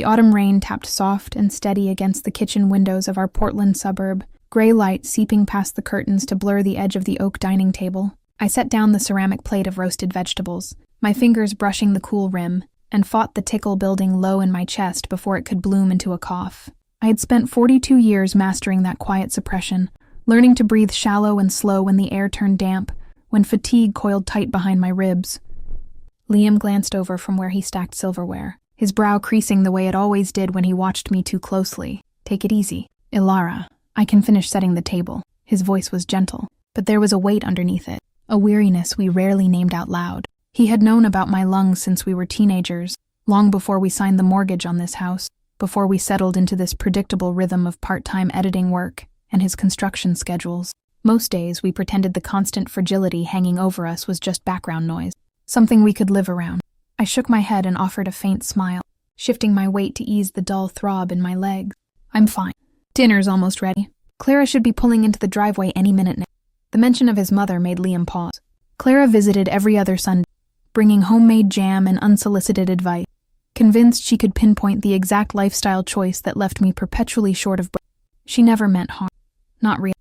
The autumn rain tapped soft and steady against the kitchen windows of our Portland suburb, gray light seeping past the curtains to blur the edge of the oak dining table. I set down the ceramic plate of roasted vegetables, my fingers brushing the cool rim, and fought the tickle building low in my chest before it could bloom into a cough. I had spent 42 years mastering that quiet suppression, learning to breathe shallow and slow when the air turned damp, when fatigue coiled tight behind my ribs. Liam glanced over from where he stacked silverware, his brow creasing the way it always did when he watched me too closely. "Take it easy. Elara, I can finish setting the table." His voice was gentle, but there was a weight underneath it, a weariness we rarely named out loud. He had known about my lungs since we were teenagers, long before we signed the mortgage on this house, before we settled into this predictable rhythm of part-time editing work and his construction schedules. Most days we pretended the constant fragility hanging over us was just background noise, something we could live around. I shook my head and offered a faint smile, shifting my weight to ease the dull throb in my legs. "I'm fine. Dinner's almost ready. Clara should be pulling into the driveway any minute now." The mention of his mother made Liam pause. Clara visited every other Sunday, bringing homemade jam and unsolicited advice, convinced she could pinpoint the exact lifestyle choice that left me perpetually short of breath. She never meant harm. Not real.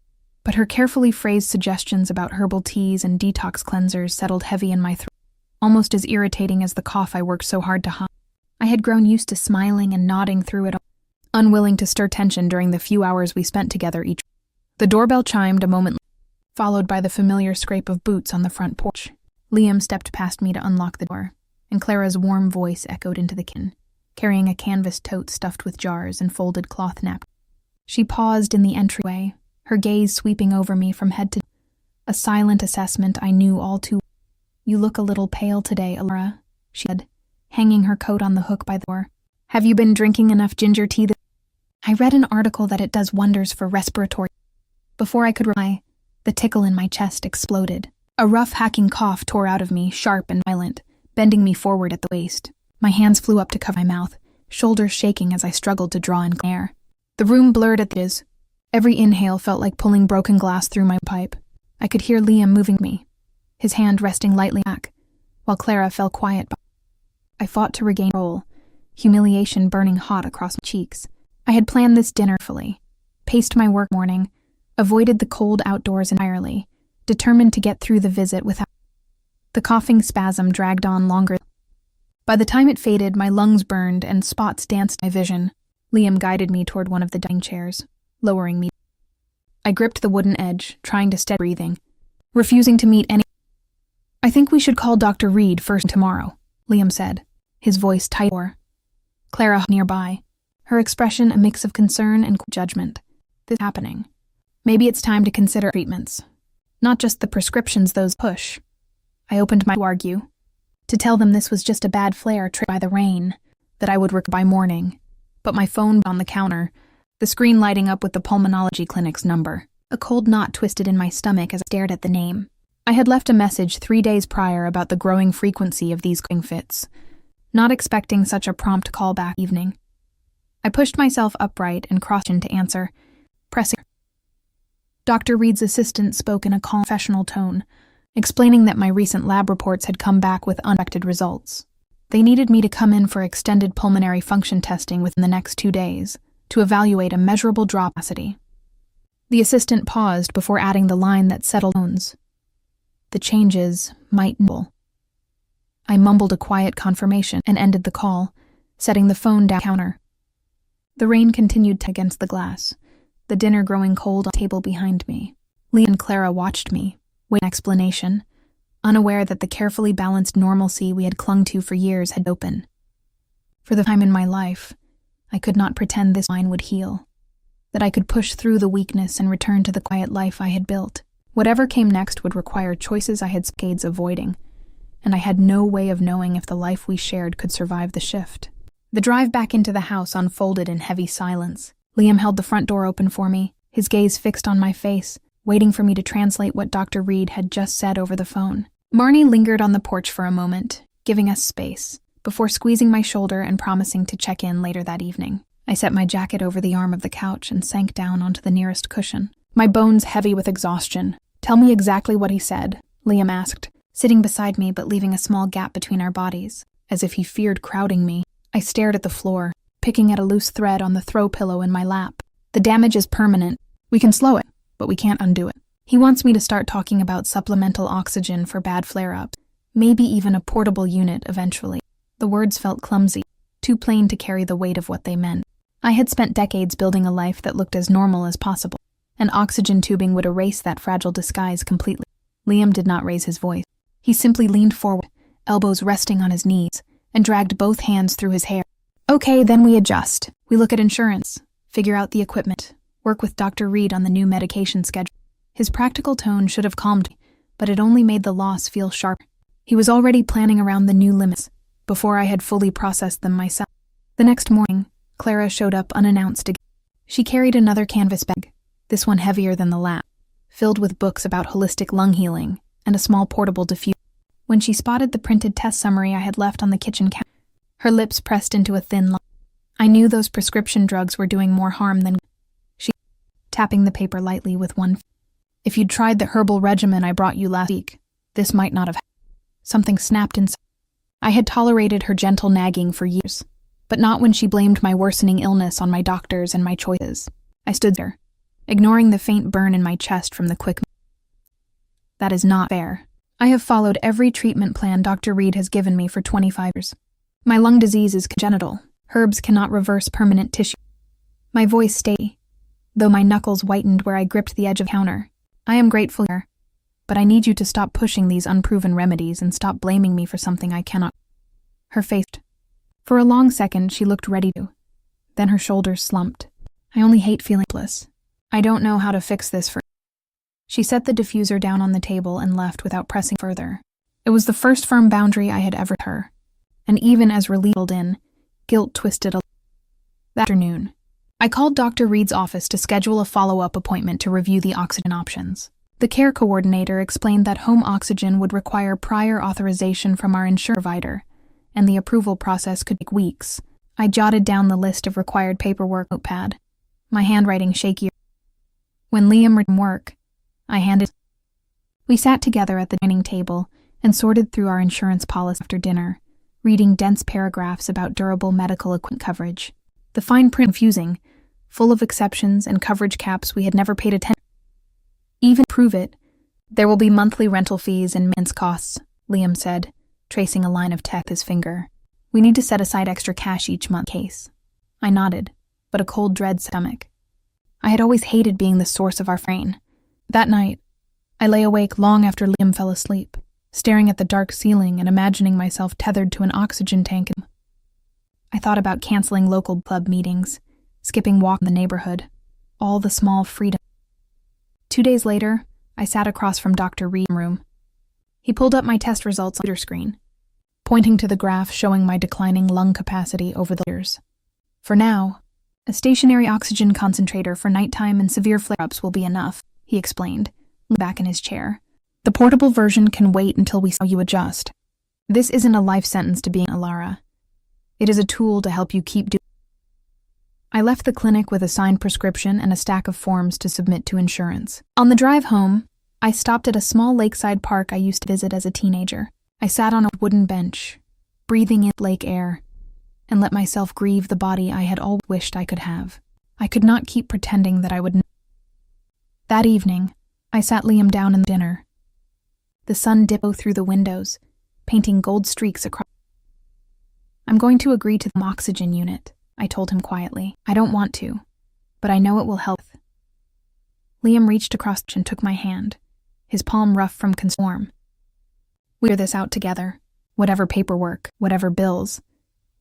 But her carefully phrased suggestions about herbal teas and detox cleansers settled heavy in my throat, almost as irritating as the cough I worked so hard to hide. I had grown used to smiling and nodding through it all, unwilling to stir tension during the few hours we spent together each. The doorbell chimed a moment later, followed by the familiar scrape of boots on the front porch. Liam stepped past me to unlock the door, and Clara's warm voice echoed into the kitchen, carrying a canvas tote stuffed with jars and folded cloth napkins. She paused in the entryway, her gaze sweeping over me from head to toe, a silent assessment I knew all too well. "You look a little pale today, Elara," she said, hanging her coat on the hook by the door. "Have you been drinking enough ginger tea?" I read an article that it does wonders for respiratory. Before I could reply, the tickle in my chest exploded. A rough, hacking cough tore out of me, sharp and violent, bending me forward at the waist. My hands flew up to cover my mouth, shoulders shaking as I struggled to draw in air. The room blurred at the edges. Every inhale felt like pulling broken glass through my pipe. I could hear Liam moving me, his hand resting lightly back, while Clara fell quiet by. I fought to regain control, humiliation burning hot across my cheeks. I had planned this dinner fully, paced my work morning, avoided the cold outdoors entirely, determined to get through the visit without. The coughing spasm dragged on longer. By the time it faded, my lungs burned and spots danced my vision. Liam guided me toward one of the dining chairs, lowering me. I gripped the wooden edge, trying to steady breathing, refusing to meet any. "I think we should call Dr. Reed first tomorrow," Liam said, his voice tight. Clara nearby, her expression a mix of concern and judgment. "This is happening. Maybe it's time to consider treatments. Not just the prescriptions those push." I opened my to argue, to tell them this was just a bad flare triggered by the rain, that I would recover by morning. But my phone on the counter, the screen lighting up with the pulmonology clinic's number. A cold knot twisted in my stomach as I stared at the name. I had left a message 3 days prior about the growing frequency of these coughing fits, not expecting such a prompt callback evening. I pushed myself upright and crossed in to answer, pressing. Dr. Reed's assistant spoke in a calm, professional tone, explaining that my recent lab reports had come back with unexpected results. They needed me to come in for extended pulmonary function testing within the next 2 days to evaluate a measurable drop capacity. The assistant paused before adding the line that settled bones. "The changes might nibble." I mumbled a quiet confirmation and ended the call, setting the phone down on the counter. The rain continued against the glass, the dinner growing cold on the table behind me. Lee and Clara watched me, waiting for explanation, unaware that the carefully balanced normalcy we had clung to for years had opened. For the time in my life, I could not pretend this wine would heal, that I could push through the weakness and return to the quiet life I had built. Whatever came next would require choices I had decades avoiding, and I had no way of knowing if the life we shared could survive the shift. The drive back into the house unfolded in heavy silence. Liam held the front door open for me, his gaze fixed on my face, waiting for me to translate what Dr. Reed had just said over the phone. Marnie lingered on the porch for a moment, giving us space, before squeezing my shoulder and promising to check in later that evening. I set my jacket over the arm of the couch and sank down onto the nearest cushion, my bones heavy with exhaustion. "Tell me exactly what he said," Liam asked, sitting beside me but leaving a small gap between our bodies, as if he feared crowding me. I stared at the floor, picking at a loose thread on the throw pillow in my lap. The damage is permanent. We can slow it, but we can't undo it. He wants me to start talking about supplemental oxygen for bad flare-ups, maybe even a portable unit eventually. The words felt clumsy, too plain to carry the weight of what they meant. I had spent decades building a life that looked as normal as possible, and oxygen tubing would erase that fragile disguise completely. Liam did not raise his voice. He simply leaned forward, elbows resting on his knees, and dragged both hands through his hair. Okay, then we adjust. We look at insurance, figure out the equipment, work with Dr. Reed on the new medication schedule. His practical tone should have calmed me, but it only made the loss feel sharper. He was already planning around the new limits, before I had fully processed them myself. The next morning, Clara showed up unannounced again. She carried another canvas bag, this one heavier than the last, filled with books about holistic lung healing and a small portable diffuser. When she spotted the printed test summary I had left on the kitchen counter, her lips pressed into a thin line. I knew those prescription drugs were doing more harm than good. She tapping the paper lightly with one. If you'd tried the herbal regimen I brought you last week, this might not have happened. Something snapped inside. I had tolerated her gentle nagging for years, but not when she blamed my worsening illness on my doctors and my choices. I stood there, ignoring the faint burn in my chest from the quick. That is not fair. I have followed every treatment plan Dr. Reed has given me for 25 years. My lung disease is congenital. Herbs cannot reverse permanent tissue. My voice stayed, though my knuckles whitened where I gripped the edge of the counter. I am grateful here, but I need you to stop pushing these unproven remedies and stop blaming me for something I cannot. Her face. For a long second, she looked ready to. Then her shoulders slumped. I only hate feeling helpless. I don't know how to fix this for. She set the diffuser down on the table and left without pressing further. It was the first firm boundary I had ever set her, and even as relief rolled in, guilt twisted a. That afternoon, I called Dr. Reed's office to schedule a follow-up appointment to review the oxygen options. The care coordinator explained that home oxygen would require prior authorization from our insurance provider, and the approval process could take weeks. I jotted down the list of required paperwork notepad, my handwriting shaky. When Liam returned from work, I handed. We sat together at the dining table and sorted through our insurance policy after dinner, reading dense paragraphs about durable medical equipment coverage. The fine print confusing, full of exceptions and coverage caps we had never paid attention. Even to prove it, there will be monthly rental fees and maintenance costs, Liam said, tracing a line of text with his finger. We need to set aside extra cash each month in case. I nodded, but a cold dread stomach. I had always hated being the source of our strain. That night, I lay awake long after Liam fell asleep, staring at the dark ceiling and imagining myself tethered to an oxygen tank. I thought about canceling local club meetings, skipping walks in the neighborhood, all the small freedom. 2 days later, I sat across from Dr. Reed's room. He pulled up my test results on the computer screen, pointing to the graph showing my declining lung capacity over the years. For now, a stationary oxygen concentrator for nighttime and severe flare-ups will be enough, he explained, leaning back in his chair. The portable version can wait until we saw you adjust. This isn't a life sentence to being Elara. It is a tool to help you keep doing. I left the clinic with a signed prescription and a stack of forms to submit to insurance. On the drive home, I stopped at a small lakeside park I used to visit as a teenager. I sat on a wooden bench, breathing in lake air, and let myself grieve the body I had always wished I could have. I could not keep pretending that I would. That evening, I sat Liam down in dinner. The sun dipped through the windows, painting gold streaks across. I'm going to agree to the oxygen unit, I told him quietly. I don't want to, but I know it will help. Liam reached across and took my hand, his palm rough from consume. We figure this out together, whatever paperwork, whatever bills.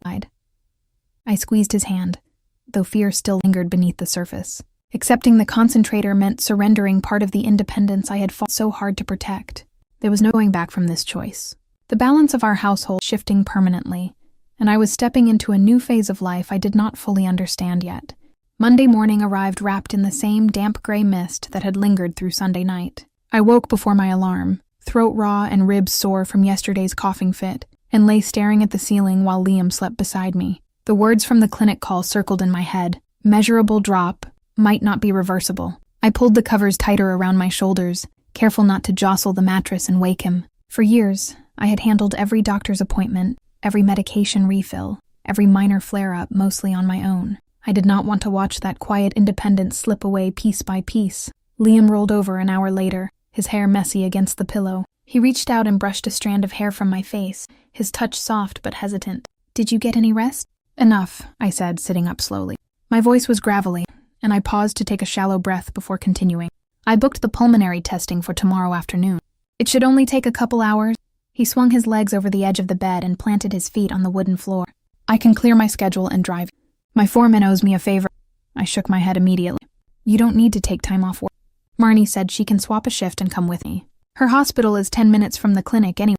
I squeezed his hand, though fear still lingered beneath the surface. Accepting the concentrator meant surrendering part of the independence I had fought so hard to protect. There was no going back from this choice. The balance of our household shifting permanently, and I was stepping into a new phase of life I did not fully understand yet. Monday morning arrived wrapped in the same damp gray mist that had lingered through Sunday night. I woke before my alarm, throat raw and ribs sore from yesterday's coughing fit, and lay staring at the ceiling while Liam slept beside me. The words from the clinic call circled in my head. Measurable drop, might not be reversible. I pulled the covers tighter around my shoulders, careful not to jostle the mattress and wake him. For years, I had handled every doctor's appointment, every medication refill, every minor flare-up mostly on my own. I did not want to watch that quiet independence slip away piece by piece. Liam rolled over an hour later, his hair messy against the pillow. He reached out and brushed a strand of hair from my face, his touch soft but hesitant. "Did you get any rest?" "Enough," I said, sitting up slowly. My voice was gravelly, and I paused to take a shallow breath before continuing. "I booked the pulmonary testing for tomorrow afternoon. It should only take a couple hours." He swung his legs over the edge of the bed and planted his feet on the wooden floor. "I can clear my schedule and drive. My foreman owes me a favor." I shook my head immediately. "You don't need to take time off work. Marnie said she can swap a shift and come with me. Her hospital is 10 minutes from the clinic anyway."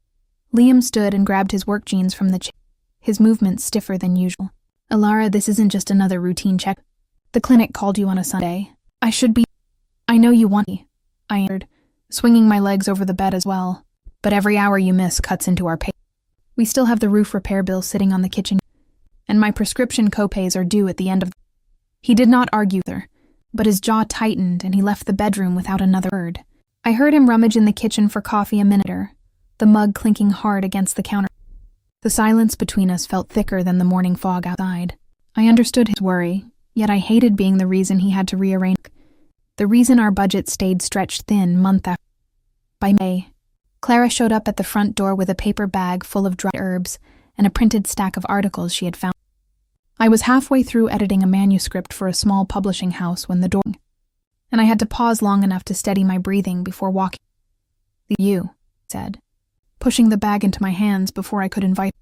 Liam stood and grabbed his work jeans from the chair, his movements stiffer than usual. "Elara, this isn't just another routine check. The clinic called you on a Sunday. I should be—" "I know you want me," I answered, swinging my legs over the bed as well. "But every hour you miss cuts into our pay. We still have the roof repair bill sitting on the kitchen, and my prescription copays are due at the end of—" He did not argue there, but his jaw tightened and he left the bedroom without another word. I heard him rummage in the kitchen for coffee a minute later, the mug clinking hard against the counter. The silence between us felt thicker than the morning fog outside. I understood his worry, yet I hated being the reason he had to rearrange. The reason our budget stayed stretched thin month after. By May, Clara showed up at the front door with a paper bag full of dried herbs and a printed stack of articles she had found. I was halfway through editing a manuscript for a small publishing house when the door, and I had to pause long enough to steady my breathing before walking. "You," said, pushing the bag into my hands before I could invite.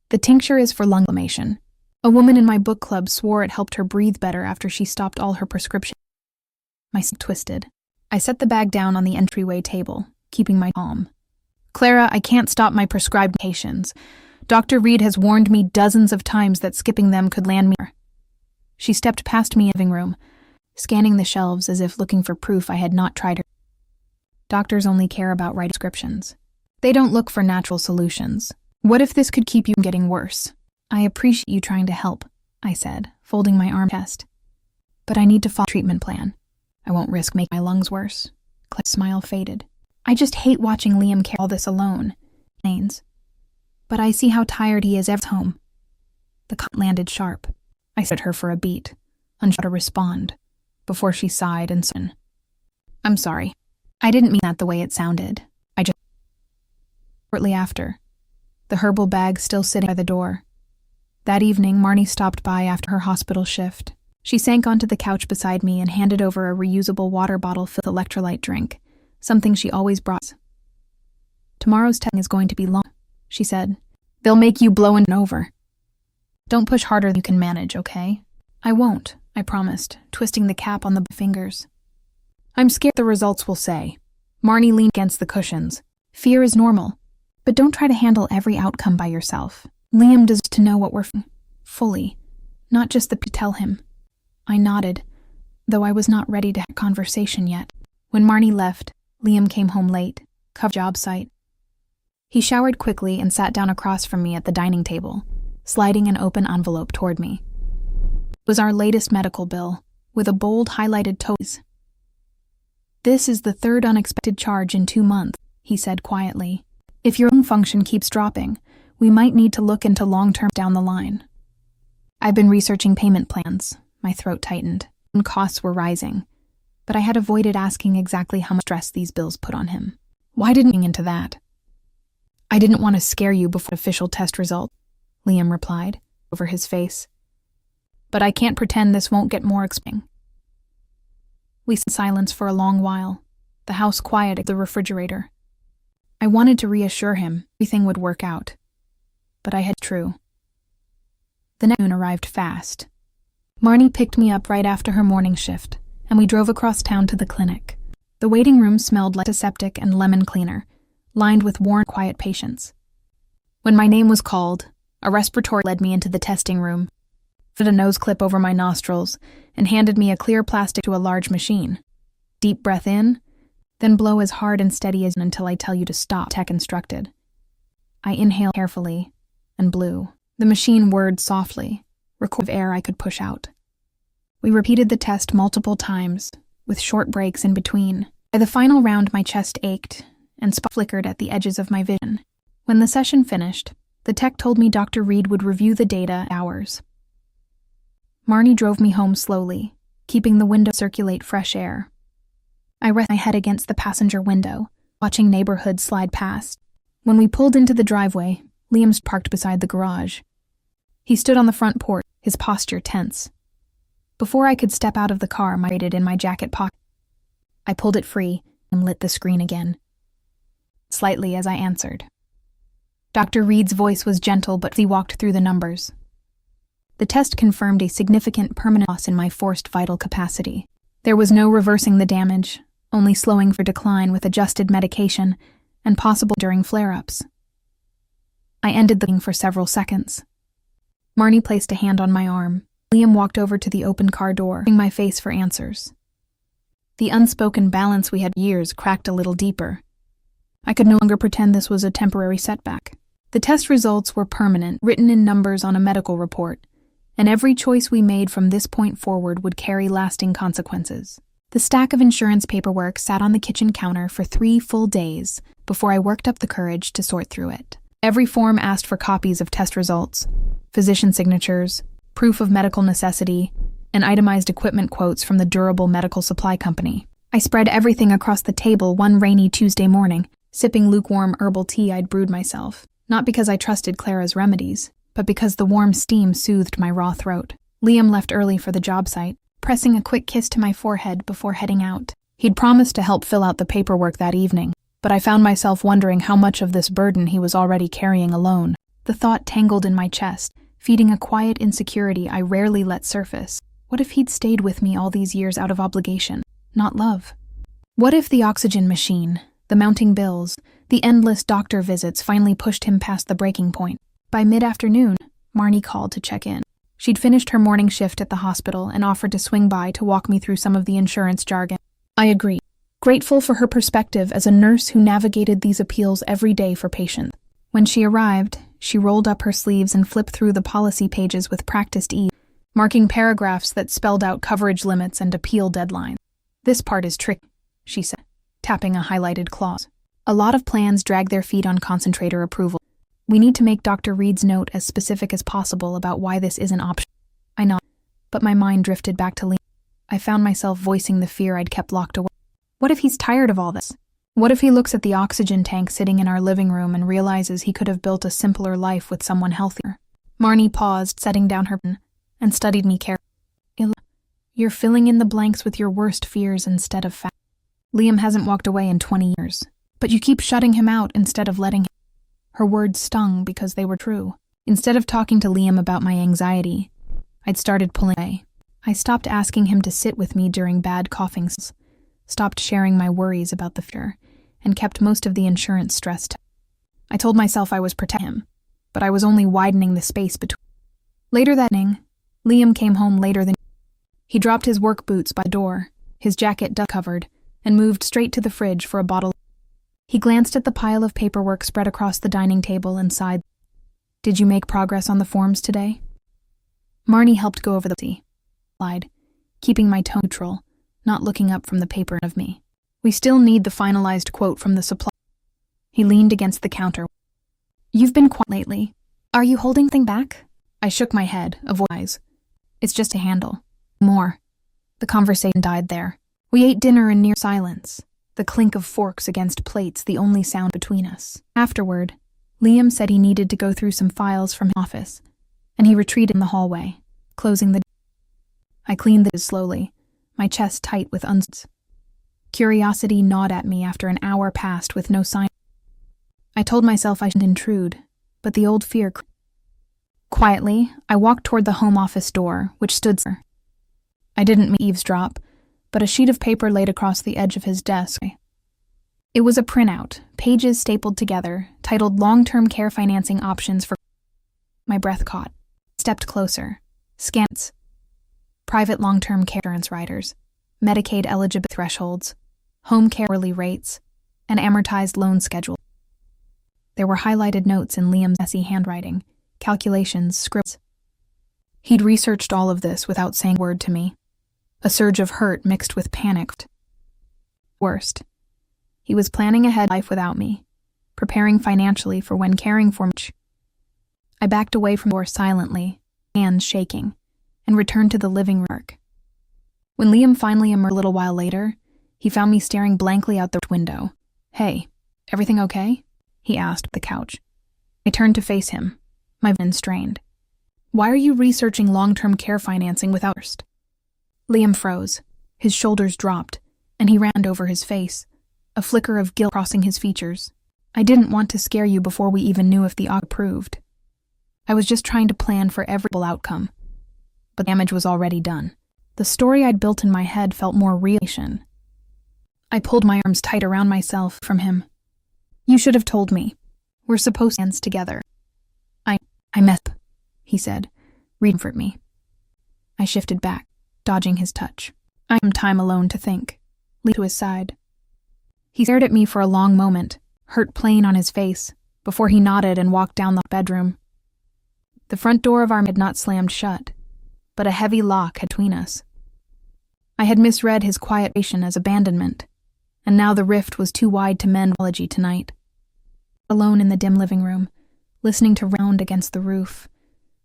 "The tincture is for lung inflammation. A woman in my book club swore it helped her breathe better after she stopped all her prescriptions." My stomach twisted. I set the bag down on the entryway table, keeping my calm. "Clara, I can't stop my prescribed medications. Dr. Reed has warned me dozens of times that skipping them could land me." She stepped past me in the living room, scanning the shelves as if looking for proof I had not tried her. "Doctors only care about writing prescriptions. They don't look for natural solutions. What if this could keep you from getting worse?" "I appreciate you trying to help," I said, folding my arm chest. "But I need to follow a treatment plan. I won't risk making my lungs worse." Claire's smile faded. "I just hate watching Liam carry all this alone." "But I see how tired he is every home." The comment landed sharp. I stared at her for a beat, unsure how to respond, before she sighed and said, "I'm sorry. I didn't mean that the way it sounded. I just—" Shortly after, the herbal bag still sitting by the door. That evening, Marnie stopped by after her hospital shift. She sank onto the couch beside me and handed over a reusable water bottle filled with electrolyte drink, something she always brought. "Tomorrow's testing is going to be long," she said. "They'll make you blow and over. Don't push harder than you can manage, okay?" "I won't," I promised, twisting the cap on the fingers. "I'm scared the results will say." Marnie leaned against the cushions. "Fear is normal, but don't try to handle every outcome by yourself. Liam deserves to know what we're fully, not just the to tell him." I nodded, though I was not ready to have a conversation yet. When Marnie left, Liam came home late, covered job site. He showered quickly and sat down across from me at the dining table, sliding an open envelope toward me. It was our latest medical bill, with a bold highlighted toes. "This is the third unexpected charge in 2 months," he said quietly. "If your lung function keeps dropping, we might need to look into long-term down the line." I've been researching payment plans. My throat tightened, and costs were rising, but I had avoided asking exactly how much stress these bills put on him. "Why didn't you get into that?" "I didn't want to scare you before official test result," Liam replied, over his face. "But I can't pretend this won't get more exciting." We sat in silence for a long while, the house quiet at the refrigerator. I wanted to reassure him everything would work out, but I had true. The next noon arrived fast. Marnie picked me up right after her morning shift, and we drove across town to the clinic. The waiting room smelled like antiseptic and lemon cleaner, lined with worn, quiet patients. When my name was called, a respiratory led me into the testing room, put a nose clip over my nostrils, and handed me a clear plastic to a large machine. "Deep breath in, then blow as hard and steady as until I tell you to stop," tech instructed. I inhaled carefully and blew. The machine whirred softly, recording air I could push out. We repeated the test multiple times, with short breaks in between. By the final round, my chest ached, and spots flickered at the edges of my vision. When the session finished, The tech told me Dr. Reed would review the data in hours. Marnie drove me home slowly, keeping the window circulate fresh air. I rested my head against the passenger window, watching neighborhoods slide past. When we pulled into the driveway, Liam's parked beside the garage. He stood on the front porch, his posture tense. Before I could step out of the car, I waited in my jacket pocket. I pulled it free and lit the screen again. Slightly as I answered. Dr. Reed's voice was gentle, but he walked through the numbers. The test confirmed a significant permanent loss in my forced vital capacity. There was no reversing the damage, only slowing for decline with adjusted medication and possible during flare-ups. I ended the thing for several seconds. Marnie placed a hand on my arm. Liam walked over to the open car door, pushing my face for answers. The unspoken balance we had years cracked a little deeper. I could no longer pretend this was a temporary setback. The test results were permanent, written in numbers on a medical report, and every choice we made from this point forward would carry lasting consequences. The stack of insurance paperwork sat on the kitchen counter for 3 full days before I worked up the courage to sort through it. Every form asked for copies of test results, physician signatures, proof of medical necessity, and itemized equipment quotes from the durable medical supply company. I spread everything across the table one rainy Tuesday morning, sipping lukewarm herbal tea I'd brewed myself, not because I trusted Clara's remedies, but because the warm steam soothed my raw throat. Liam left early for the job site, pressing a quick kiss to my forehead before heading out. He'd promised to help fill out the paperwork that evening, but I found myself wondering how much of this burden he was already carrying alone. The thought tangled in my chest, feeding a quiet insecurity I rarely let surface. What if he'd stayed with me all these years out of obligation, not love? What if the oxygen machine, the mounting bills, the endless doctor visits finally pushed him past the breaking point? By mid-afternoon, Marnie called to check in. She'd finished her morning shift at the hospital and offered to swing by to walk me through some of the insurance jargon. I agreed, grateful for her perspective as a nurse who navigated these appeals every day for patients. When she arrived, she rolled up her sleeves and flipped through the policy pages with practiced ease, marking paragraphs that spelled out coverage limits and appeal deadlines. "This part is tricky," she said, tapping a highlighted clause. "A lot of plans drag their feet on concentrator approval. We need to make Dr. Reed's note as specific as possible about why this isn't optional." I nodded, but my mind drifted back to Liam. I found myself voicing the fear I'd kept locked away. What if he's tired of all this? What if he looks at the oxygen tank sitting in our living room and realizes he could have built a simpler life with someone healthier? Marnie paused, setting down her pen, and studied me carefully. "You're filling in the blanks with your worst fears instead of facts. Liam hasn't walked away in 20 years, but you keep shutting him out instead of letting him." Her words stung because they were true. Instead of talking to Liam about my anxiety, I'd started pulling away. I stopped asking him to sit with me during bad coughing spells, stopped sharing my worries about the future, and kept most of the insurance stress. I told myself I was protecting him, but I was only widening the space between. Later that evening, Liam came home later than. He dropped his work boots by the door, his jacket dust-covered, and moved straight to the fridge for a bottle. He glanced at the pile of paperwork spread across the dining table and sighed. "Did you make progress on the forms today?" Marnie helped go over the tea. Lied, keeping my tone neutral, not looking up from the paper of me. "We still need the finalized quote from the supply." He leaned against the counter. "You've been quiet lately. Are you holding anything back?" I shook my head, avoiding eyes. "It's just a handle." More. The conversation died there. We ate dinner in near silence, the clink of forks against plates the only sound between us. Afterward, Liam said he needed to go through some files from his office, and he retreated in the hallway, closing the door. I cleaned the dishes slowly, my chest tight with Curiosity gnawed at me after an hour passed with no sign. I told myself I shouldn't intrude, but the old fear. Quietly, I walked toward the home office door, which stood there. I didn't eavesdrop, but a sheet of paper laid across the edge of his desk. It was a printout, pages stapled together, titled Long-Term Care Financing Options for. My breath caught. Stepped closer. Scans. Private long-term care insurance riders, Medicaid eligibility thresholds, home care hourly rates, and amortized loan schedule. There were highlighted notes in Liam's messy handwriting, calculations, scripts. He'd researched all of this without saying a word to me. A surge of hurt mixed with panic. Worst, he was planning ahead life without me, preparing financially for when caring for me. I backed away from the door silently, hands shaking, and returned to the living room. When Liam finally emerged a little while later, he found me staring blankly out the window. "Hey, everything okay?" he asked at the couch. I turned to face him, my vision strained. "Why are you researching long-term care financing without first?" Liam froze. His shoulders dropped, and he ran over his face, a flicker of guilt crossing his features. "I didn't want to scare you before we even knew if the offer approved. I was just trying to plan for every outcome. But the damage was already done. The story I'd built in my head felt more real." I pulled my arms tight around myself from him. "You should have told me. We're supposed to dance together." I messed up," he said, reaching for me. I shifted back, dodging his touch. "I am time alone to think." Leaned to his side. He stared at me for a long moment, hurt plain on his face, before he nodded and walked down the bedroom. The front door of our room had not slammed shut, but a heavy lock had between us. I had misread his quiet patient as abandonment, and now the rift was too wide to mend apology tonight. Alone in the dim living room, listening to round against the roof,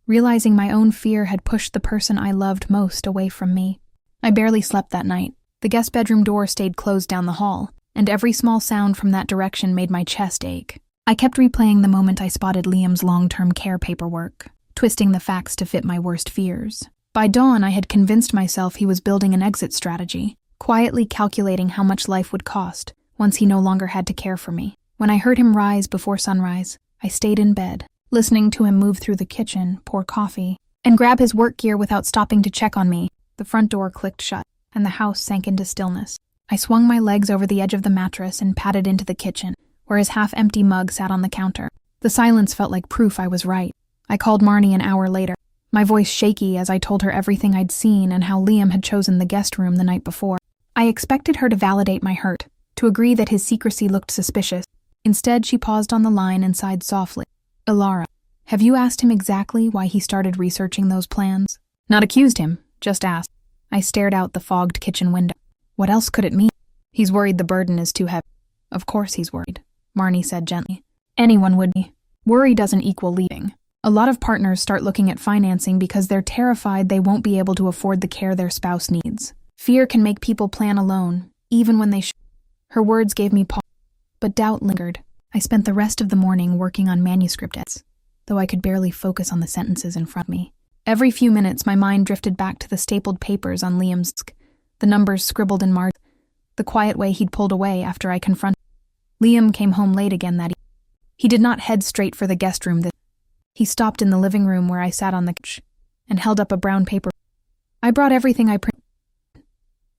realizing my own fear had pushed the person I loved most away from me. I barely slept that night. The guest bedroom door stayed closed down the hall, and every small sound from that direction made my chest ache. I kept replaying the moment I spotted Liam's long-term care paperwork, twisting the facts to fit my worst fears. By dawn, I had convinced myself he was building an exit strategy, quietly calculating how much life would cost once he no longer had to care for me. When I heard him rise before sunrise, I stayed in bed, listening to him move through the kitchen, pour coffee, and grab his work gear without stopping to check on me. The front door clicked shut, and the house sank into stillness. I swung my legs over the edge of the mattress and padded into the kitchen, where his half-empty mug sat on the counter. The silence felt like proof I was right. I called Marnie an hour later, my voice shaky as I told her everything I'd seen and how Liam had chosen the guest room the night before. I expected her to validate my hurt, to agree that his secrecy looked suspicious. Instead, she paused on the line and sighed softly. "Elara, have you asked him exactly why he started researching those plans?" "Not accused him, just asked." I stared out the fogged kitchen window. What else could it mean? "He's worried the burden is too heavy." "Of course he's worried," Marnie said gently. "Anyone would be. Worry doesn't equal leaving. A lot of partners start looking at financing because they're terrified they won't be able to afford the care their spouse needs. Fear can make people plan alone, even when they should." Her words gave me pause, but doubt lingered. I spent the rest of the morning working on manuscript edits, though I could barely focus on the sentences in front of me. Every few minutes, my mind drifted back to the stapled papers on Liam's desk, the numbers scribbled in margin, the quiet way he'd pulled away after I confronted him. Liam came home late again that evening. He did not head straight for the guest room. He stopped in the living room where I sat on the couch and held up a brown paper. "I brought everything I printed,"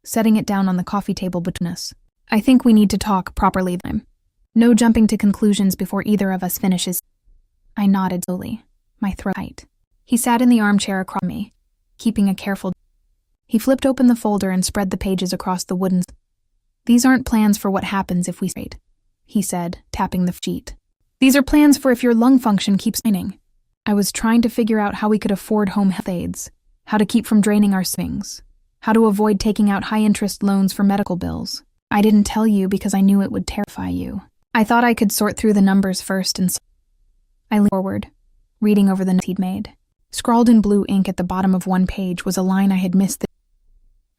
setting it down on the coffee table between us. "I think we need to talk properly this time. No jumping to conclusions before either of us finishes." I nodded slowly, my throat tight. He sat in the armchair across me, keeping a careful. He flipped open the folder and spread the pages across the wooden. "These aren't plans for what happens if we separate," he said, tapping the sheet. "These are plans for if your lung function keeps declining." I was trying to figure out how we could afford home health aides, how to keep from draining our savings, how to avoid taking out high-interest loans for medical bills. "I didn't tell you because I knew it would terrify you. I thought I could sort through the numbers first and..." I leaned forward, reading over the notes he'd made. Scrawled in blue ink at the bottom of one page was a line I had missed.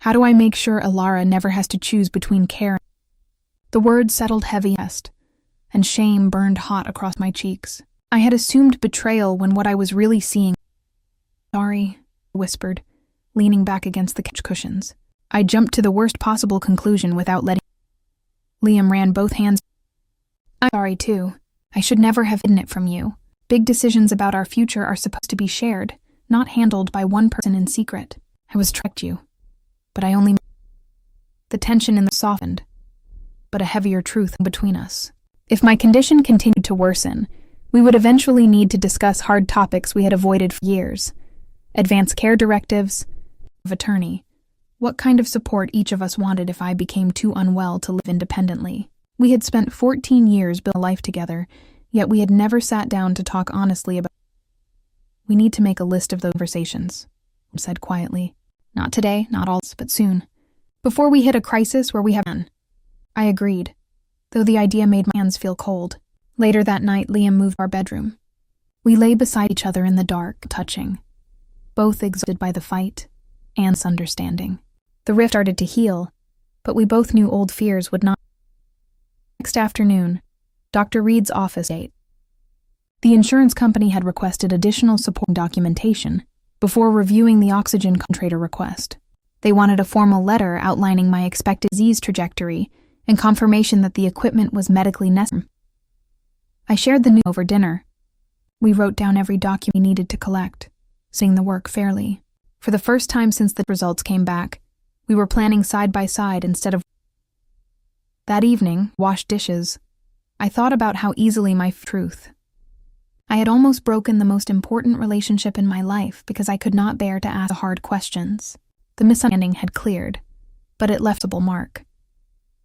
"How do I make sure Elara never has to choose between care?" The words settled heavy, and shame burned hot across my cheeks. I had assumed betrayal when what I was really seeing. "Sorry," I whispered, leaning back against the couch cushions. I jumped to the worst possible conclusion without letting. Liam ran both hands. "I'm sorry too. I should never have hidden it from you. Big decisions about our future are supposed to be shared, not handled by one person in secret. I was tricked you. But I only..." The tension in the softened, but a heavier truth between us. If my condition continued to worsen, we would eventually need to discuss hard topics we had avoided for years. Advanced care directives, of attorney, what kind of support each of us wanted if I became too unwell to live independently. We had spent 14 years building a life together, yet we had never sat down to talk honestly about. "We need to make a list of those conversations," I said quietly. "Not today, not all, but soon. Before we hit a crisis where we have none." I agreed, though the idea made my hands feel cold. Later that night, Liam moved our bedroom. We lay beside each other in the dark, touching, both exhausted by the fight and misunderstanding. The rift started to heal, but we both knew old fears would not. Next afternoon, Dr. Reed's office ate. The insurance company had requested additional support documentation before reviewing the oxygen concentrator request. They wanted a formal letter outlining my expected disease trajectory and confirmation that the equipment was medically necessary. I shared the news over dinner. We wrote down every document we needed to collect, seeing the work fairly. For the first time since the results came back, we were planning side by side instead of. That evening, washed dishes, I thought about how easily my truth. I had almost broken the most important relationship in my life because I could not bear to ask the hard questions. The misunderstanding had cleared, but it left a visible mark.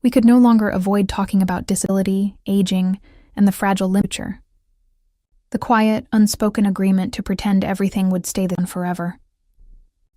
We could no longer avoid talking about disability, aging, and the fragile future. The quiet, unspoken agreement to pretend everything would stay the same forever.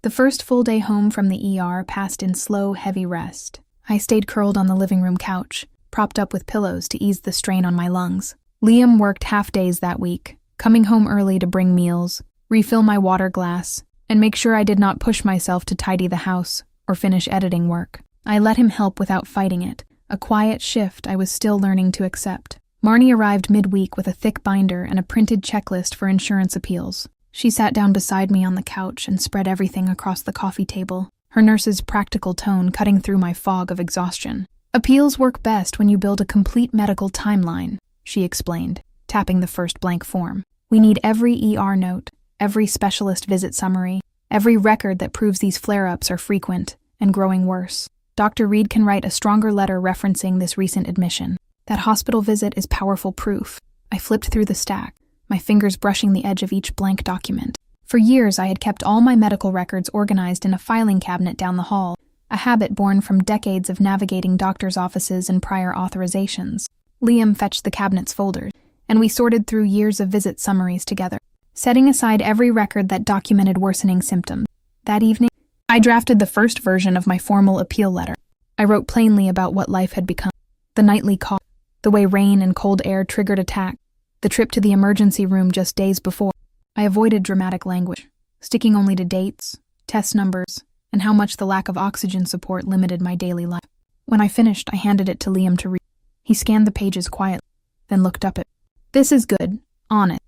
The first full day home from the ER passed in slow, heavy rest. I stayed curled on the living room couch, propped up with pillows to ease the strain on my lungs. Liam worked half days that week, coming home early to bring meals, refill my water glass, and make sure I did not push myself to tidy the house or finish editing work. I let him help without fighting it, a quiet shift I was still learning to accept. Marnie arrived midweek with a thick binder and a printed checklist for insurance appeals. She sat down beside me on the couch and spread everything across the coffee table, her nurse's practical tone cutting through my fog of exhaustion. Appeals work best when you build a complete medical timeline, she explained, tapping the first blank form. We need every ER note, every specialist visit summary, every record that proves these flare-ups are frequent and growing worse. Dr. Reed can write a stronger letter referencing this recent admission. That hospital visit is powerful proof. I flipped through the stack, my fingers brushing the edge of each blank document. For years, I had kept all my medical records organized in a filing cabinet down the hall, a habit born from decades of navigating doctors' offices and prior authorizations. Liam fetched the cabinet's folders, and we sorted through years of visit summaries together, setting aside every record that documented worsening symptoms. That evening, I drafted the first version of my formal appeal letter. I wrote plainly about what life had become: the nightly cough, the way rain and cold air triggered attack, the trip to the emergency room just days before. I avoided dramatic language, sticking only to dates, test numbers, and how much the lack of oxygen support limited my daily life. When I finished, I handed it to Liam to read. He scanned the pages quietly, then looked up at me. This is good, honest.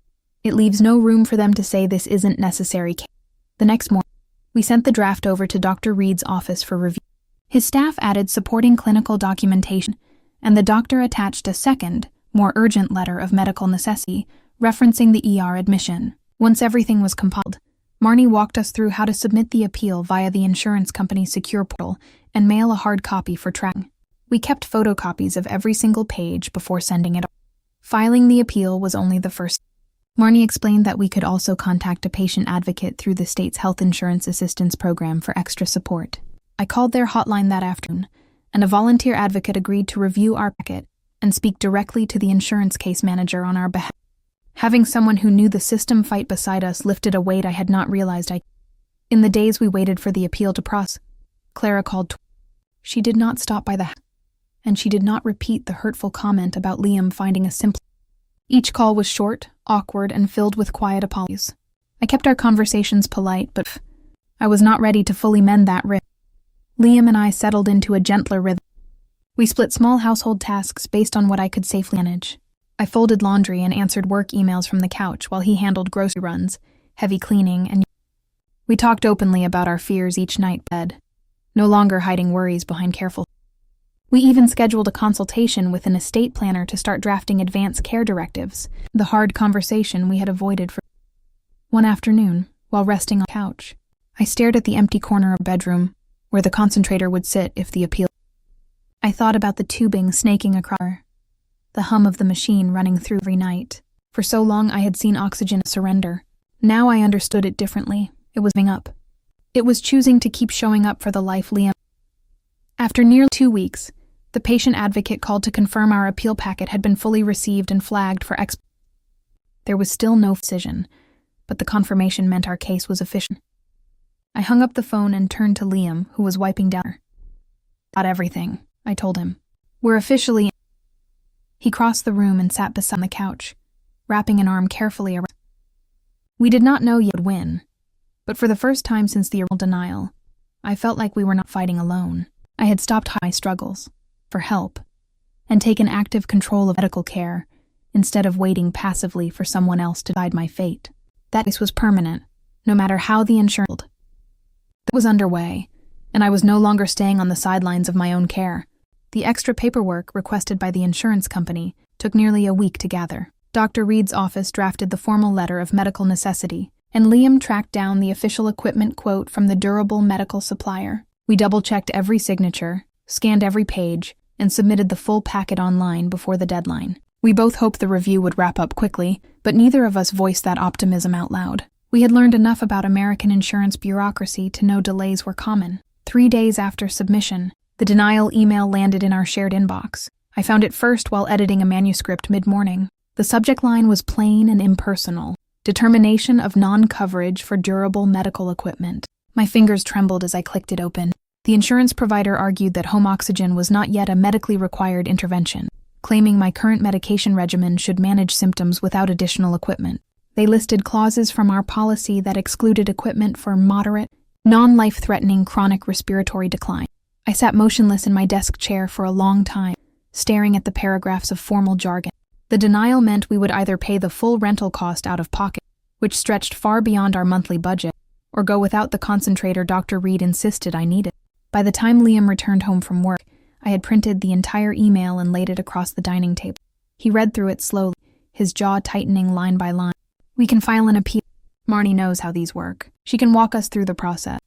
It leaves no room for them to say this isn't necessary. The next morning, we sent the draft over to Dr. Reed's office for review. His staff added supporting clinical documentation, and the doctor attached a second, more urgent letter of medical necessity, referencing the ER admission. Once everything was compiled, Marnie walked us through how to submit the appeal via the insurance company's secure portal and mail a hard copy for tracking. We kept photocopies of every single page before sending it off. Filing the appeal was only the first. Marnie explained that we could also contact a patient advocate through the state's health insurance assistance program for extra support. I called their hotline that afternoon, and a volunteer advocate agreed to review our packet and speak directly to the insurance case manager on our behalf. Having someone who knew the system fight beside us lifted a weight I had not realized I. In the days we waited for the appeal to process, Clara called. She did not stop by the house, and she did not repeat the hurtful comment about Liam finding a simple. Each call was short, awkward, and filled with quiet apologies. I kept our conversations polite, but I was not ready to fully mend that rift. Liam and I settled into a gentler rhythm. We split small household tasks based on what I could safely manage. I folded laundry and answered work emails from the couch while he handled grocery runs, heavy cleaning, and we talked openly about our fears each night in bed, no longer hiding worries behind careful. We even scheduled a consultation with an estate planner to start drafting advanced care directives, the hard conversation we had avoided for. One afternoon, while resting on the couch, I stared at the empty corner of the bedroom where the concentrator would sit if the appeal. I thought about the tubing snaking across, the hum of the machine running through every night. For so long I had seen oxygen surrender. Now I understood it differently. It was giving up. It was choosing to keep showing up for the life Liam. After nearly 2 weeks, the patient advocate called to confirm our appeal packet had been fully received and flagged for There was still no decision, but the confirmation meant our case was official. I hung up the phone and turned to Liam, who was wiping down. Got everything, I told him. We're officially. He crossed the room and sat beside the couch, wrapping an arm carefully around. We did not know yet would win, but for the first time since the original denial, I felt like we were not fighting alone. I had stopped my struggles for help and taken active control of medical care instead of waiting passively for someone else to decide my fate. That case was permanent, no matter how the insurance was underway, and I was no longer staying on the sidelines of my own care. The extra paperwork requested by the insurance company took nearly a week to gather. Dr. Reed's office drafted the formal letter of medical necessity, and Liam tracked down the official equipment quote from the durable medical supplier. We double-checked every signature, scanned every page, and submitted the full packet online before the deadline. We both hoped the review would wrap up quickly, but neither of us voiced that optimism out loud. We had learned enough about American insurance bureaucracy to know delays were common. 3 days after submission, the denial email landed in our shared inbox. I found it first while editing a manuscript mid-morning. The subject line was plain and impersonal: determination of non-coverage for durable medical equipment. My fingers trembled as I clicked it open. The insurance provider argued that home oxygen was not yet a medically required intervention, claiming my current medication regimen should manage symptoms without additional equipment. They listed clauses from our policy that excluded equipment for moderate, non-life-threatening chronic respiratory decline. I sat motionless in my desk chair for a long time, staring at the paragraphs of formal jargon. The denial meant we would either pay the full rental cost out of pocket, which stretched far beyond our monthly budget, or go without the concentrator Dr. Reed insisted I needed. By the time Liam returned home from work, I had printed the entire email and laid it across the dining table. He read through it slowly, his jaw tightening line by line. "We can file an appeal. Marnie knows how these work. She can walk us through the process."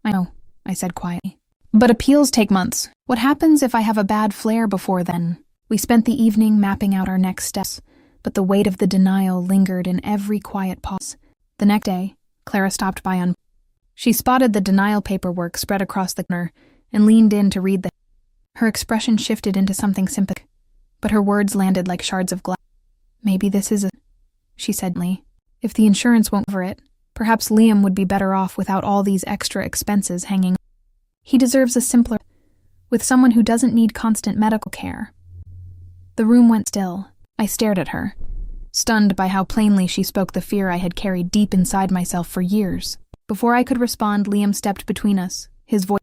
"I know," I said quietly. "But appeals take months. What happens if I have a bad flare before then?" We spent the evening mapping out our next steps, but the weight of the denial lingered in every quiet pause. The next day, Clara stopped by on. She spotted the denial paperwork spread across the counter and leaned in to read the. Her expression shifted into something sympathetic, but her words landed like shards of glass. "Maybe this is a," she said gently. "If the insurance won't cover it, perhaps Liam would be better off without all these extra expenses hanging. He deserves a simpler, with someone who doesn't need constant medical care." The room went still. I stared at her, stunned by how plainly she spoke the fear I had carried deep inside myself for years. Before I could respond, Liam stepped between us, his voice.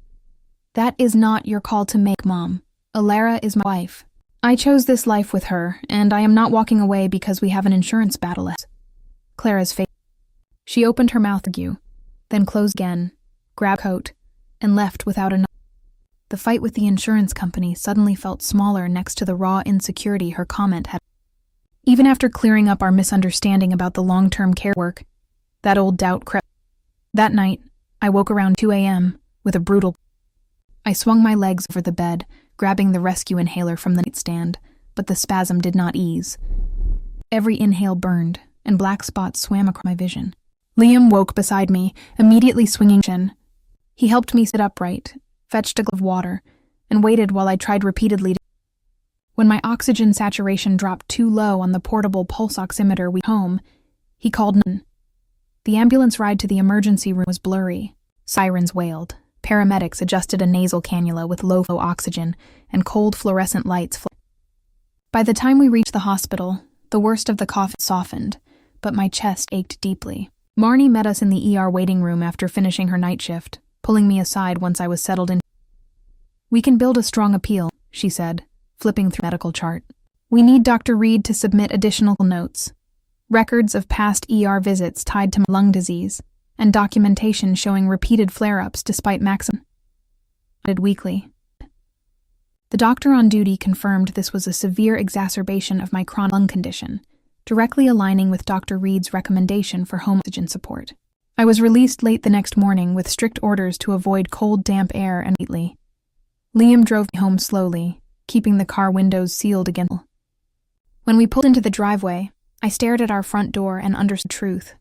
"That is not your call to make, Mom. Elara is my wife. I chose this life with her, and I am not walking away because we have an insurance battle." Clara's face. She opened her mouth to argue, then closed again, grabbed a coat, and left without a nod. The fight with the insurance company suddenly felt smaller next to the raw insecurity her comment had. Even after clearing up our misunderstanding about the long-term care work, that old doubt crept. That night, I woke around 2 a.m. with a brutal. I swung my legs over the bed, grabbing the rescue inhaler from the nightstand, but the spasm did not ease. Every inhale burned, and black spots swam across my vision. Liam woke beside me, immediately swinging chin. He helped me sit upright, fetched a glass of water, and waited while I tried repeatedly to. When my oxygen saturation dropped too low on the portable pulse oximeter we home, he called 911. The ambulance ride to the emergency room was blurry. Sirens wailed. Paramedics adjusted a nasal cannula with low-flow oxygen, and cold fluorescent lights flared. By the time we reached the hospital, the worst of the cough had softened, but my chest ached deeply. Marnie met us in the ER waiting room after finishing her night shift, pulling me aside once I was settled in. "We can build a strong appeal," she said, flipping through the medical chart. "We need Dr. Reed to submit additional notes, records of past ER visits tied to lung disease, and documentation showing repeated flare-ups despite maximum." Weekly. The doctor on duty confirmed this was a severe exacerbation of my chronic lung condition, directly aligning with Dr. Reed's recommendation for home oxygen support. I was released late the next morning with strict orders to avoid cold, damp air and immediately. Liam drove me home slowly, keeping the car windows sealed again. When we pulled into the driveway, I stared at our front door and understood the truth.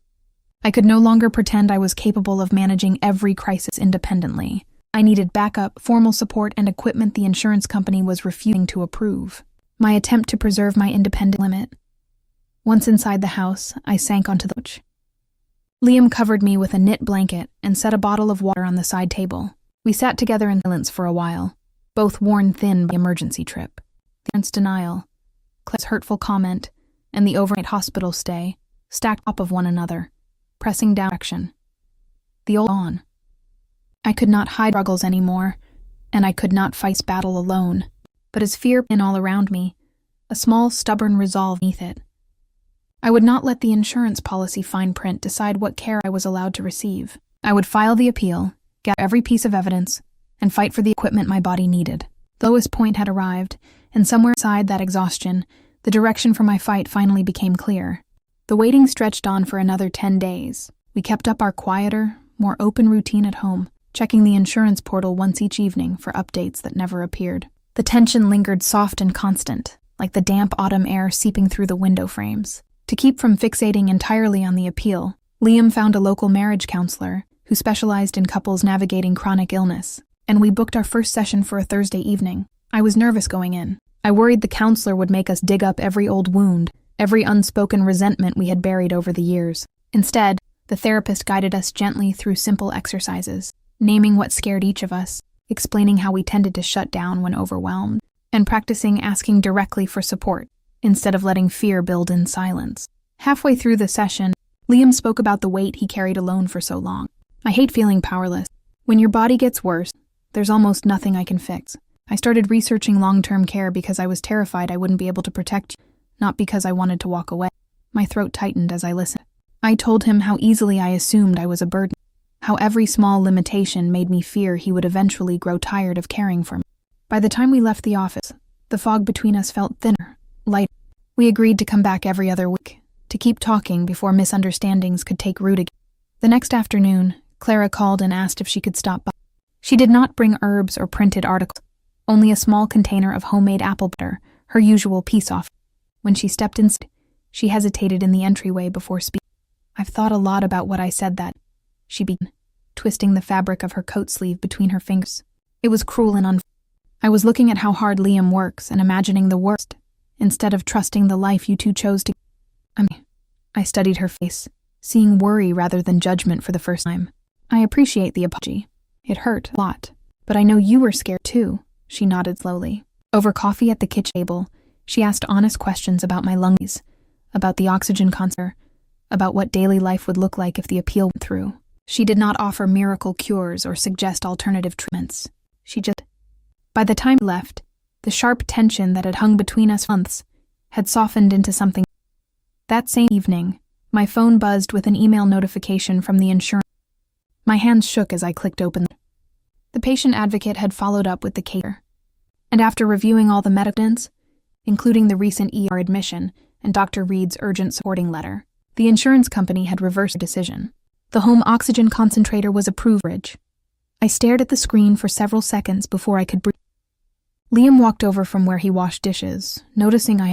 I could no longer pretend I was capable of managing every crisis independently. I needed backup, formal support, and equipment the insurance company was refusing to approve. My attempt to preserve my independent limit. Once inside the house, I sank onto the couch. Liam covered me with a knit blanket and set a bottle of water on the side table. We sat together in silence for a while, both worn thin by the emergency trip. The insurance denial, Claire's hurtful comment, and the overnight hospital stay stacked on top of one another, pressing down action. The old on. I could not hide struggles anymore, and I could not fight battle alone, but as fear in all around me, a small stubborn resolve beneath it. I would not let the insurance policy fine print decide what care I was allowed to receive. I would file the appeal, gather every piece of evidence, and fight for the equipment my body needed. The lowest point had arrived, and somewhere inside that exhaustion, the direction for my fight finally became clear. The waiting stretched on for another 10 days. We kept up our quieter, more open routine at home, checking the insurance portal once each evening for updates that never appeared. The tension lingered soft and constant, like the damp autumn air seeping through the window frames. To keep from fixating entirely on the appeal, Liam found a local marriage counselor who specialized in couples navigating chronic illness, and we booked our first session for a Thursday evening. I was nervous going in. I worried the counselor would make us dig up every old wound, every unspoken resentment we had buried over the years. Instead, the therapist guided us gently through simple exercises, naming what scared each of us, explaining how we tended to shut down when overwhelmed, and practicing asking directly for support, instead of letting fear build in silence. Halfway through the session, Liam spoke about the weight he carried alone for so long. I hate feeling powerless. When your body gets worse, there's almost nothing I can fix. I started researching long-term care because I was terrified I wouldn't be able to protect you, not because I wanted to walk away. My throat tightened as I listened. I told him how easily I assumed I was a burden, how every small limitation made me fear he would eventually grow tired of caring for me. By the time we left the office, the fog between us felt thinner, lighter. We agreed to come back every other week, to keep talking before misunderstandings could take root again. The next afternoon, Clara called and asked if she could stop by. She did not bring herbs or printed articles, only a small container of homemade apple butter, her usual peace offering. When she stepped inside, she hesitated in the entryway before speaking. I've thought a lot about what I said that, she began, twisting the fabric of her coat sleeve between her fingers. It was cruel and unfair. I was looking at how hard Liam works and imagining the worst, instead of trusting the life you two chose to. I studied her face, seeing worry rather than judgment for the first time. I appreciate the apology. It hurt a lot, but I know you were scared too, she nodded slowly. Over coffee at the kitchen table, she asked honest questions about my lungs, about the oxygen concert, about what daily life would look like if the appeal went through. She did not offer miracle cures or suggest alternative treatments. She just... By the time we left, the sharp tension that had hung between us months had softened into something. That same evening, my phone buzzed with an email notification from the insurance. My hands shook as I clicked open. The patient advocate had followed up with the case, and after reviewing all the medical evidence, including the recent ER admission and Dr. Reed's urgent supporting letter, the insurance company had reversed the decision. The home oxygen concentrator was approved. I stared at the screen for several seconds before I could breathe. Liam walked over from where he washed dishes, noticing I had